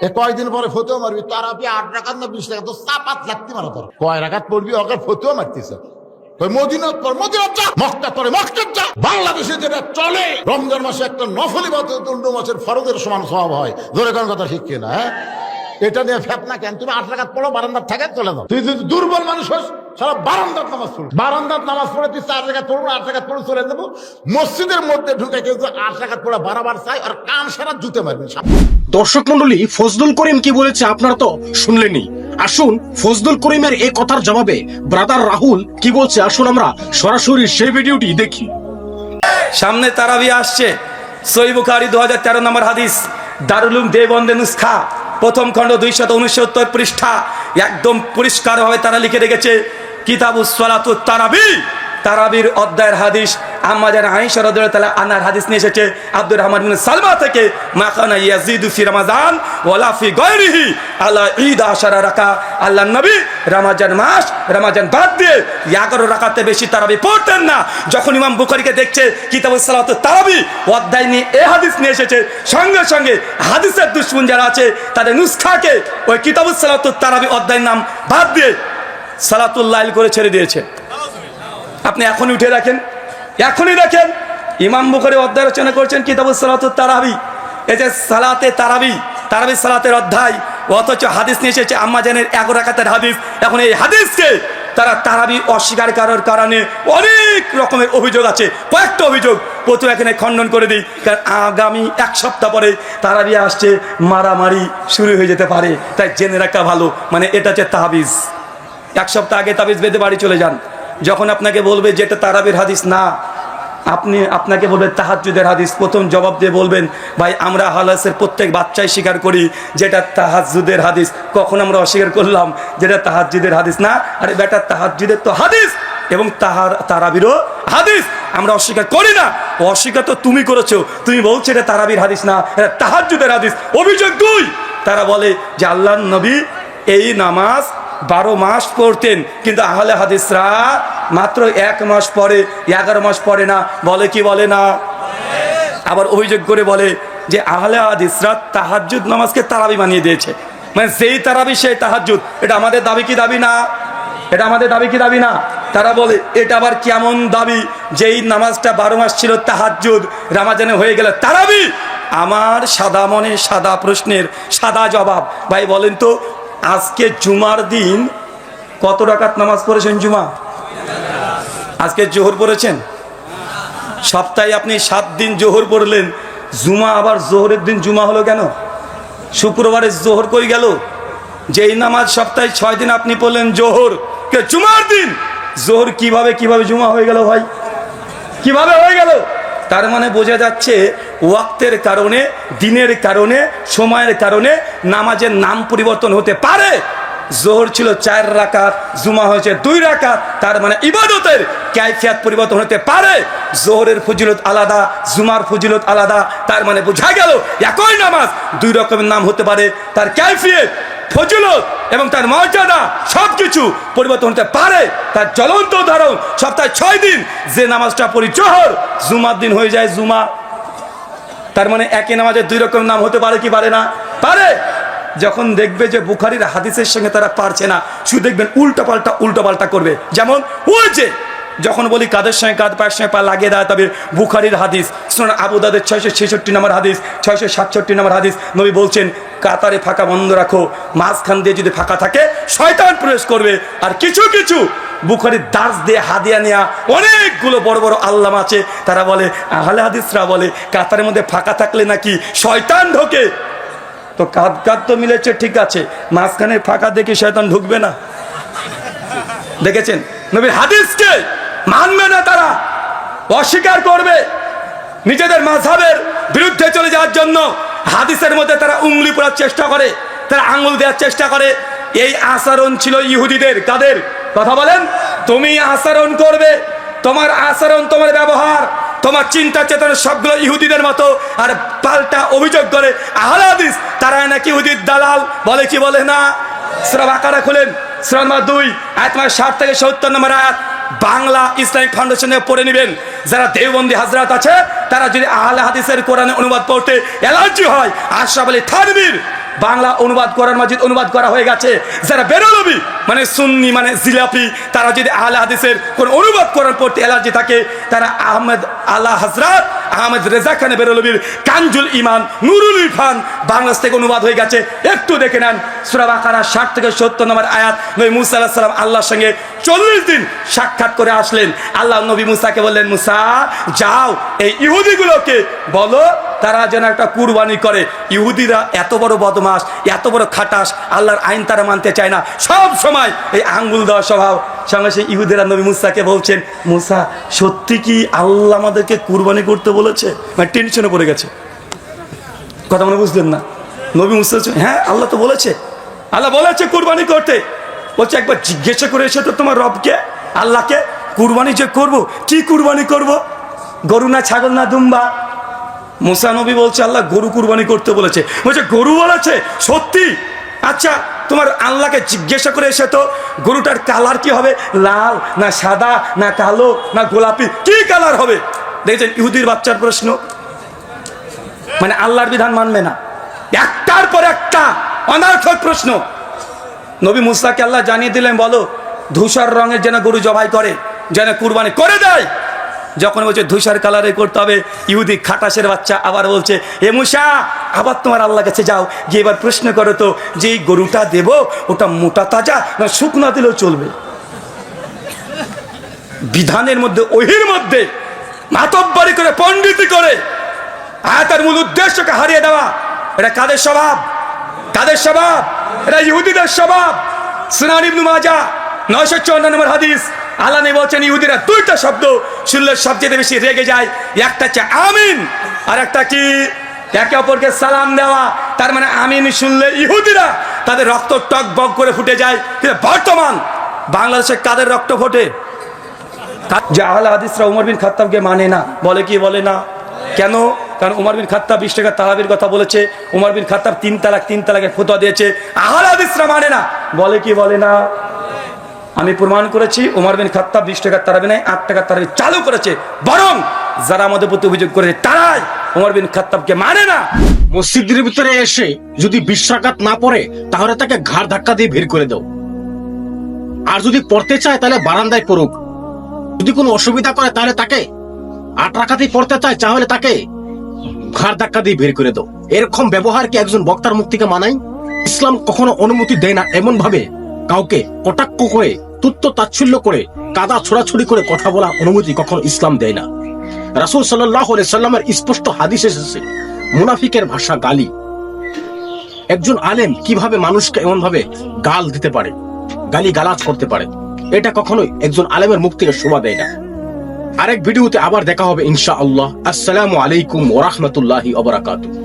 কয়দিন পরে ফতুয়া মারবি, তারা 8 রাকাত না 20 রাকাত, তো চাপাত লাগতে মারা তোর কয় রাকাত পড়বি, ওকে ফতুয়া মারতিস। মদিনাত পর মদিনাত যা, মক্কা পরে মক্কাত যা। বাংলাদেশে যেটা চলে, রমজান মাসে একটা নফল ইবাদত অন্য মাসের ফরজের সমান সওয়াব হয়। ধরে কোন কথা ঠিক কিনা? হ্যাঁ, এটা নিয়ে ফেতনা কেন? তুমি 8 রাকাত পড়ো, বারান্দার থাকে চলে যাও। তুই যদি দুর্বল মানুষ হোস, সারা বারান্দার নামাজ পড়ো, বারান্দার নামাজ পড়ে তুই 4 রাকাত পড়বো, 8 রাকাত পড়ে চলে যাবো। মসজিদের মধ্যে ঢুকে কেউ 8 রাকাত পড়া বারবার চাই, আর কান সারা জুতে মারবে। দর্শক মন্ডলী, ফজলুল করিম কি বলেছে আপনারা তো শুনলেনি। আসুন ফজলুল করিমের এই কথার জবাবে ব্রাদার রাহুল কি বলছে, আসুন আমরা সরাসরি সেই ভিডিওটি দেখি। সামনে তারাবি আসছে। সহিহ বুখারী 2013 নম্বর হাদিস, দারুল উলুম দেওবন্দে নুসখা প্রথম খণ্ড 269 পৃষ্ঠা, একদম পরিষ্কার ভাবে তারা লিখে রেখেছে কিতাবুস সালাতুত তারাবি, তারাবির অধ্যায়ের হাদিস। আম্মা জান আয়েশা রাদিয়াল্লাহু তাআলা আনহার হাদিস নিয়ে এসেছে আব্দুর রহমান ইবনে সালমা থেকে, মাকানা ইয়াজিদু ফি রমাজান ওয়ালা ফি গায়রিহি আলা 11 রাকা। আল্লাহর নবী রমজান মাস, রমজান বাদ দিয়ে 11 রাকাতে বেশি তারাবি পড়তেন না। যখন ইমাম বুখারীকে দেখছে কিতাবুস সালাতুত তারাবি অধ্যায় নিয়ে এই হাদিস নিয়ে এসেছে, সঙ্গে সঙ্গে হাদিসের দুশমন যারা আছে তাদের নুসখাকে ওই কিতাবুস সালাতুত তারাবি অধ্যায়ের নাম বাদ দিয়ে সালাতুল লাইল করে ছেড়ে দিয়েছে। আপনি এখনই উঠে দেখেন, এখনই দেখেন ইমাম বুখারী অধ্যায় রচনা করছেন কিতাবুস সালাতুত তারাবি, এই যে সালাতে তারাবি, তারাবি সালাতের অধ্যায়, অথচ হাদিস নিয়ে এসেছে আম্মা জানের 11 রাকাতের হাদিস। এখন এই হাদিসকে তারা তারাবি অস্বীকার করার কারণে অনেক রকমের অভিযোগ আছে, কয়েকটা অভিযোগ প্রথমে এখানে খণ্ডন করে দিই, কারণ আগামী 1 সপ্তাহ পরে তারাবি আসছে, মারামারি শুরু হয়ে যেতে পারে, তাই জেনে রাখা ভালো। মানে এটা হচ্ছে তাবিজ। 1 সপ্তাহ আগে তাবিজ বেঁধে বাড়ি চলে যান। যখন আপনাকে বলবে যে এটা তারাবির হাদিস না, আপনাকে বলবে তাহাজ্জুদের হাদিস, প্রথম জবাব দিয়ে বলবেন ভাই আমরা হালাসের প্রত্যেক বাচ্চাই স্বীকার করি যেটা তাহাজ্জুদের হাদিস। কখন আমরা অস্বীকার করলাম যেটা তাহাজ্জুদের হাদিস না? আরে বেটা, তাহাজ্জুদের তো হাদিস এবং তারাবিরও হাদিস, আমরা অস্বীকার করি না। অস্বীকার তো তুমি করেছো, তুমি বলছো এটা তারাবির হাদিস না, এটা তাহাজ্জুদের হাদিস। অভিযোগ 2, তারা বলে যে আল্লাহর নবী এই নামাজ 12 মাস পড়তেন, কিন্তু আহলে হাদিসরা মাত্র 1 মাস পরে, 11 মাস পরে না। বলে কি বলে না? আবার অভিযোগ করে বলে যে আহলে হাদিসরা তাহাজ্জুদ নামাজকে তারাবি বানিয়ে দিয়েছে, মানে যেই তারাবি সেই তাহাজ্জুদ। এটা আমাদের দাবি কি দাবি না? এটা আমাদের দাবি কি দাবি না? তারা বলে এটা আবার কেমন দাবি, যেই নামাজটা 12 মাস ছিল তাহাজ্জুদ, রমজানে হয়ে গেল তারাবি। আমার সাদা মনে সাদা প্রশ্নের সাদা জবাব। ভাই বলেন তো, আজকে জুমার দিন কত রাকাত নামাজ পড়েছেন? জুমা আজকে জোহর পড়েছেন? সপ্তাহে আপনি 7 দিন জোহর পড়লেন, জুমা আবার জোহরের দিন জুমা হলো কেন? শুক্রবারে জোহর কই গেল? যেই নামাজ সপ্তাহে 6 দিন আপনি পড়লেন জোহর, কে জুমার দিন জোহর কিভাবে জুমা হয়ে গেল? ভাই কিভাবে হয়ে গেল? তার মানে বোঝা যাচ্ছে ওয়াক্তের কারণে, দিনের কারণে, সময়ের কারণে নামাজের নাম পরিবর্তন হতে পারে। জোহর ছিল 4 রাকাত, জুমা হয়েছে 2 রাকাত, তার মানে ইবাদতের কাইফিয়াত পরিবর্তন হতে পারে। জোহরের ফজিলত আলাদা, জুমার ফজিলত আলাদা, তার মানে বোঝা গেল একই নামাজ 2 রকমের নাম হতে পারে, তার কাইফিয়ত, ফজিলত এবং তার মর্যাদা সবকিছু পরিবর্তন হতে পারে। তার জ্বলন্ত উদাহরণ, সপ্তাহে 6 দিন যে নামাজটা পড়ি জোহর, জুমার দিন হয়ে যায় জুমা। তার মানে একই নামাজের 2 রকম নাম হতে পারে কি পারে না? পারে। যখন দেখবে যে বুখারীর হাদিসের সঙ্গে তারা পারছে না, শুধু দেখবেন উল্টো পাল্টা করবে। যেমন ওই যে যখন বলি কাদের সঙ্গে কাঁধ, পায়ের সঙ্গে পা লাগিয়ে দেয়, তবে বুখারীর হাদিস, সুনান আবু দাউদের 666 নম্বর হাদিস, 667 নম্বর হাদিস, নবী বলছেন কাতারে ফাঁকা বন্ধ রাখো, মাঝখান দিয়ে যদি ফাঁকা থাকে শয়তান প্রবেশ করবে। আর কিছু কিছু বুখারীর দার্স দিয়ে হাদিয়া নেওয়া অনেকগুলো বড় বড় আল্লামা আছে, তারা বলে, আহলে হাদিসরা বলে কাতারের মধ্যে ফাঁকা থাকলে নাকি শয়তান ঢোকে। তো কাঁধ তো মিলেছে, ঠিক আছে, মাঝখানে ফাঁকা দেখে শয়তান ঢুকবে না? দেখেছেন নবীর হাদিসকে মানবে না, তারা অস্বীকার করবে, নিজেদের মাযহাবের বিরুদ্ধে চলে যাওয়ার জন্য হাদিসের মধ্যে তারা উঙ্গলি পড়ার চেষ্টা করে, তারা আঙ্গুল দেওয়ার চেষ্টা করে। এই আচরণ ছিল ইহুদিদের। কাদের কথা বলেন? তুমি আচরণ করবে, তোমার আচরণ, তোমার ব্যবহার, তোমার চিন্তা চেতনা সবগুলো ইহুদিদের মতো। আর পাল্টা অভিযোগ করে আহলে হাদিস তারা নাকি ইহুদির দালাল। বলে কি বলে না? সূরা বাকারা খুলেন, সূরা 2 আয়াত 60 থেকে 70 নম্বর আয়াত, বাংলা ইসলামিক ফাউন্ডেশনে পড়ে নেবেন। যারা দেওবন্দি হাজরাত আছে, তারা যদি আহলে হাদিসের কোরআনে অনুবাদ পড়তে অ্যালার্জি হয়, আশরাফ আলী থানভীর বাংলা অনুবাদ করার মাজিদ অনুবাদ করা হয়ে গেছে। যারা বেরলবি মানে সুন্নি মানে জিলাপি, তারা যদি আহলে হাদিসের কোন অনুবাদ করার প্রতি অ্যালার্জি থাকে, তারা আহমেদ আলা হযরত আহমেদ রেজা খান বেরলবির কানজুল ইমান নুরুল ইরফান বাংলাদেশ থেকে অনুবাদ হয়ে গেছে, একটু দেখে নেন। সূরা বাকারা 60 থেকে 70 নম্বর আয়াত। নবী মুসা আলাইহিস সালাম আল্লাহর সঙ্গে 40 দিন সাক্ষাৎ করে আসলেন। আল্লাহ নবী মুসাকে বললেন, মুসা যাও এই ইহুদিগুলোকে বলো তারা যেন একটা কুরবানি করে। ইহুদিরা এত বড় বদমাশ, এত বড় খাটাস, আল্লাহর আইন তারা মানতে চায় না, সব সময় এই আঙ্গুল দেওয়া স্বভাব। সঙ্গে সেই ইহুদিরা নবী মুসাকে বলছেন, মুসা সত্যি কি আল্লাহ আমাদেরকে কুরবানি করতে বলেছে? মানে টেনশনে পড়ে গেছে, কথা মনে বুঝলেন না? নবী মুসা বলছেন, হ্যাঁ আল্লাহ তো বলেছে, আল্লাহ বলেছে কুরবানি করতে। বলছে একবার জিজ্ঞাসা করে এসে তো তোমার রবকে, আল্লাহকে, কুরবানি যে করব, কি কুরবানি করব? গরু না ছাগল না দুম্বা? মুসা নবী বলছে আল্লাহ গরু কুরবানি করতে বলেছে। বলছে গরু বলেছে? সত্যি? আচ্ছা তোমার আল্লাহকে জিজ্ঞাসা করে এসে তো গরুটার কালার কি হবে? লাল না সাদা না কালো না গোলাপি, কি কালার হবে? দেখছেন ইহুদির বাচ্চার প্রশ্ন, মানে আল্লাহর বিধান মানবে না, একটার পর একটা অনার্থক প্রশ্ন। নবী মুসাকে আল্লাহ জানিয়ে দিলেন, বলো ধূসর রঙের যেন গরু জবাই করে, যেন কুরবানি করে দেয়। যখন বলছে ধূসর কালারে করতে হবে, ইহুদি খাটাসের বাচ্চা আবার বলছে, এ মুসা আবার তোমার আল্লাহ কাছে যাও, গিয়ে এবার প্রশ্ন করো তো যে এই গরুটা দেব ওটা মোটা তাজা না শুকনা দিলেও চলবে? বিধানের মধ্যে ওহির মধ্যে মাতব্বরি করে পণ্ডিতি করে আয়াতের মূল উদ্দেশ্যকে হারিয়ে দেওয়া, এটা কাদের স্বভাব? কাদের স্বভাব? এটা ইহুদিদের স্বভাব। সুনান ইবনে মাজাহ 954 নম্বর হাদিস, আল্লাহ নবী বলছেন ইহুদিরা দুইটা শব্দ শুনলে সবচেয়ে বেশি রেগে যায়, একটা হচ্ছে আমিন আর একটা কি? একে অপরকে সালাম দেওয়া। তার মানে আমিন শুনলে ইহুদিরা তাদের রক্ত টক বক করে ফুটে যায়। কিন্তু বর্তমান বাংলাদেশে কাদের রক্ত ফোটে? যে আহলে হাদিসরা উমর বিন খাত্তাবকে মানে না, বলে কি বলে না? কেন? কারণ উমর বিন খাত্তাব 20 টাকা তালাবির কথা বলেছে, উমর বিন খাত্তাব 3 তালাকের ফতোয়া দিয়েছে, আহলে হাদিসরা মানে না, বলে কি বলে না? আমি প্রমাণ করেছি উমর বিন খাত্তাব 20 টাকার তারাবি নাই, 8 টাকার তারাবি চালু করেছে, বরং যারা আমাদের প্রতি অভিযোগ করেছে তারাই উমর বিন খাত্তাবকে মানে না। মসজিদের ভিতরে এসে যদি 20 রাকাত না পড়ে তাহলে তাকে ঘাড় ধাক্কা দিয়ে বের করে দাও, আর যদি পড়তে চায় তাহলে বারান্দায় পড়ুক। যদি কোনো অসুবিধা করে তাহলে তাকে 8 রাকাতই পড়তে চায় তাহলে তাকে ঘাড় ধাক্কা দিয়ে বের করে দাও। এরকম ব্যবহার কি একজন বক্তার মুখ থেকে মানায়? ইসলাম কখনো অনুমতি দেয় না এমন ভাবে কাউকে কটাক্ষ করে, তুচ্ছ তাচ্ছিল্য করে, কাদা ছোড়াছুড়ি করে কথা বলা অনুমতি কখনো ইসলাম দেয় না। রাসূল সাল্লাল্লাহু আলাইহি সাল্লামের স্পষ্ট হাদিস এসেছে, মুনাফিকের ভাষা গালি। একজন আলেম কিভাবে মানুষকে এমন ভাবে গাল দিতে পারে, গালি গালাজ করতে পারে, এটা কখনোই একজন আলেমের মুখ থেকে শোভা দেয় না। আরেক ভিডিওতে আবার দেখা হবে ইনশাআল্লাহ। আসসালামু আলাইকুম ওয়া রাহমাতুল্লাহি ওয়া বারাকাতুহু।